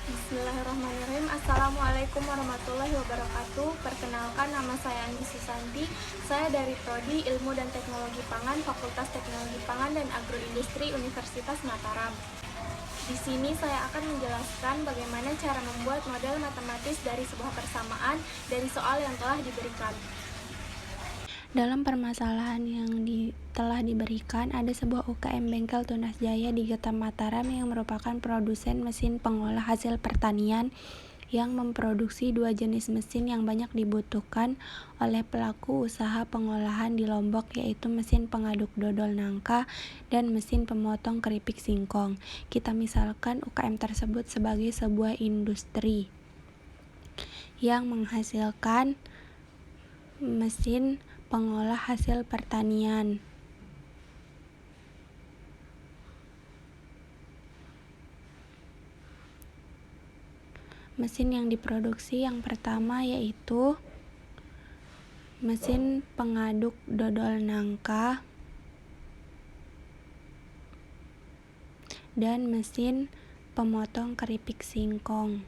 Bismillahirrahmanirrahim. Assalamualaikum warahmatullahi wabarakatuh. Perkenalkan, nama saya Anggi Susanti. Saya dari Prodi Ilmu dan Teknologi Pangan, Fakultas Teknologi Pangan dan Agroindustri Universitas Mataram. Di sini saya akan menjelaskan bagaimana cara membuat model matematis dari sebuah persamaan dari soal yang telah diberikan. Dalam permasalahan yang telah diberikan, ada sebuah UKM Bengkel Tunas Jaya di Kota Mataram yang merupakan produsen mesin pengolah hasil pertanian yang memproduksi dua jenis mesin yang banyak dibutuhkan oleh pelaku usaha pengolahan di Lombok, yaitu mesin pengaduk dodol nangka dan mesin pemotong keripik singkong. Kita misalkan UKM tersebut sebagai sebuah industri yang menghasilkan mesin pengolah hasil pertanian. Mesin yang diproduksi yang pertama yaitu mesin pengaduk dodol nangka dan mesin pemotong keripik singkong.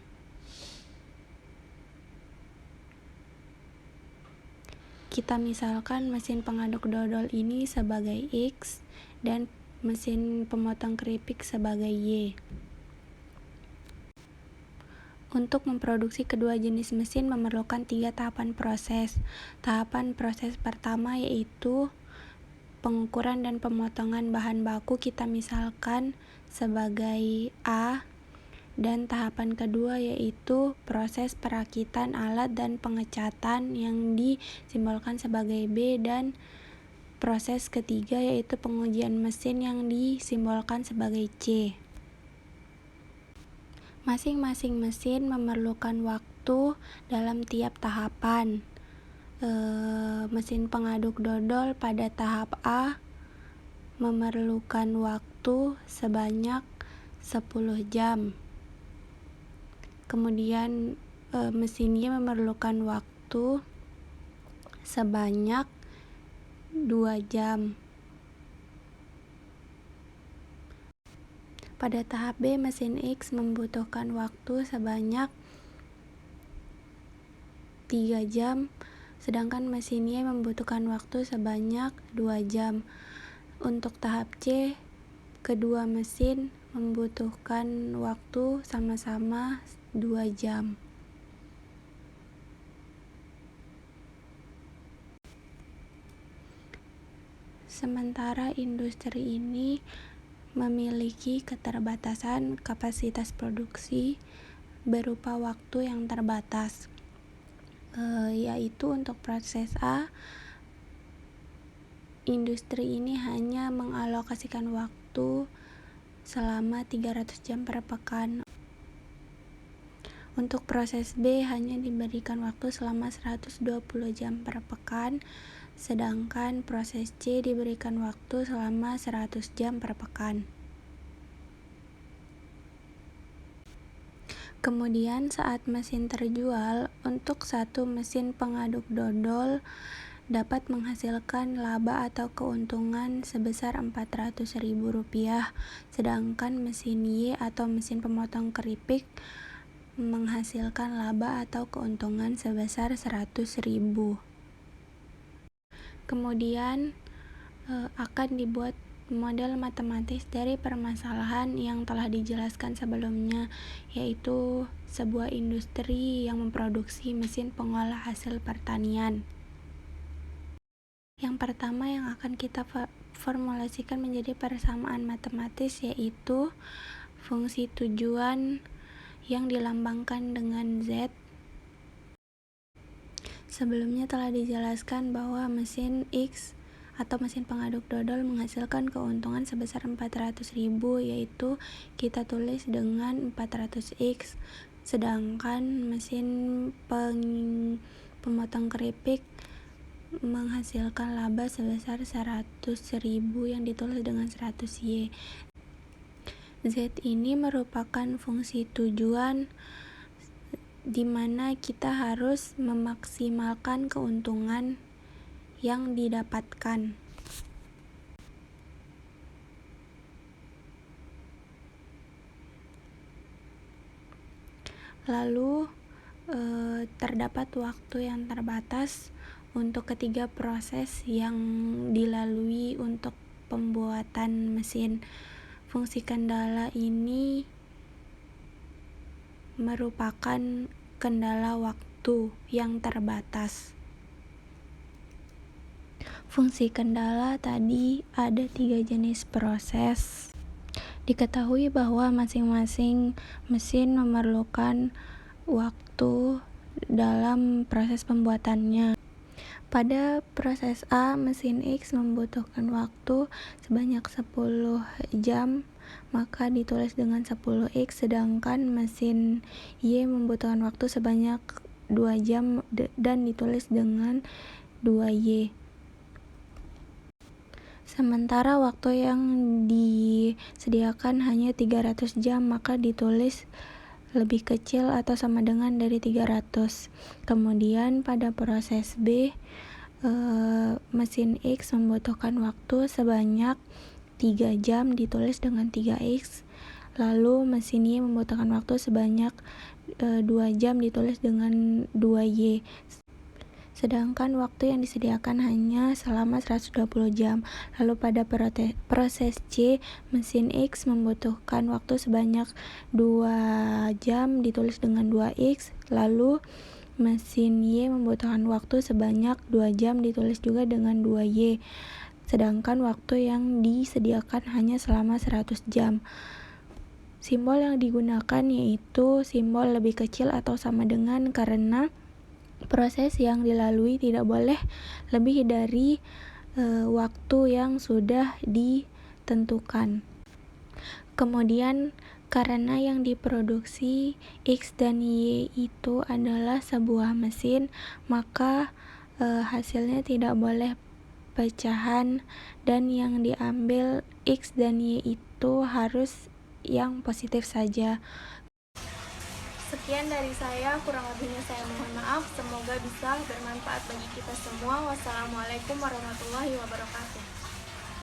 Kita misalkan mesin pengaduk dodol ini sebagai X dan mesin pemotong keripik sebagai Y. Untuk memproduksi kedua jenis mesin memerlukan 3 tahapan proses. Tahapan proses pertama yaitu pengukuran dan pemotongan bahan baku, kita misalkan sebagai A, dan tahapan kedua yaitu proses perakitan alat dan pengecatan yang disimbolkan sebagai B, dan proses ketiga yaitu pengujian mesin yang disimbolkan sebagai C. Masing-masing mesin memerlukan waktu dalam tiap tahapan. Mesin pengaduk dodol pada tahap A memerlukan waktu sebanyak 10 jam. Kemudian mesin Y memerlukan waktu sebanyak 2 jam. Pada tahap B, mesin X membutuhkan waktu sebanyak 3 jam, sedangkan mesin Y membutuhkan waktu sebanyak 2 jam. Untuk tahap C, kedua mesin membutuhkan waktu sama-sama 2 jam. Sementara industri ini memiliki keterbatasan kapasitas produksi berupa waktu yang terbatas, yaitu untuk proses A, industri ini hanya mengalokasikan waktu selama 300 jam per pekan. Untuk proses B hanya diberikan waktu selama 120 jam per pekan, sedangkan proses C diberikan waktu selama 100 jam per pekan. Kemudian saat mesin terjual, untuk satu mesin pengaduk dodol dapat menghasilkan laba atau keuntungan sebesar Rp400.000, sedangkan mesin Y atau mesin pemotong keripik menghasilkan laba atau keuntungan sebesar Rp100.000. Kemudian akan dibuat model matematis dari permasalahan yang telah dijelaskan sebelumnya, yaitu sebuah industri yang memproduksi mesin pengolah hasil pertanian. Yang pertama yang akan kita formulasikan menjadi persamaan matematis yaitu fungsi tujuan yang dilambangkan dengan Z. Sebelumnya telah dijelaskan bahwa mesin X atau mesin pengaduk dodol menghasilkan keuntungan sebesar Rp400.000, yaitu kita tulis dengan 400X, sedangkan mesin pemotong keripik menghasilkan laba sebesar Rp100.000 yang ditulis dengan 100Y. Z ini merupakan fungsi tujuan di mana kita harus memaksimalkan keuntungan yang didapatkan. Lalu terdapat waktu yang terbatas untuk ketiga proses yang dilalui untuk pembuatan mesin. Fungsi kendala ini merupakan kendala waktu yang terbatas. Fungsi kendala tadi ada 3 jenis proses. Diketahui bahwa masing-masing mesin memerlukan waktu dalam proses pembuatannya. Pada proses A, mesin X membutuhkan waktu sebanyak 10 jam, maka ditulis dengan 10X, sedangkan mesin Y membutuhkan waktu sebanyak 2 jam dan ditulis dengan 2Y. Sementara waktu yang disediakan hanya 300 jam, maka ditulis lebih kecil atau sama dengan dari 300. Kemudian pada proses B, mesin X membutuhkan waktu sebanyak 3 jam, ditulis dengan 3X. Lalu mesin Y membutuhkan waktu sebanyak 2 jam, ditulis dengan 2Y. Sedangkan waktu yang disediakan hanya selama 120 jam. Lalu pada proses C, mesin X membutuhkan waktu sebanyak 2 jam, ditulis dengan 2X. Lalu mesin Y membutuhkan waktu sebanyak 2 jam, ditulis juga dengan 2Y. Sedangkan waktu yang disediakan hanya selama 100 jam. Simbol yang digunakan yaitu simbol lebih kecil atau sama dengan, karena proses yang dilalui tidak boleh lebih dari waktu yang sudah ditentukan. Kemudian karena yang diproduksi X dan Y itu adalah sebuah mesin, maka hasilnya tidak boleh pecahan, dan yang diambil X dan Y itu harus yang positif saja. Sekian dari saya, kurang lebihnya saya mohon maaf. Semoga bisa bermanfaat bagi kita semua. Wassalamualaikum warahmatullahi wabarakatuh.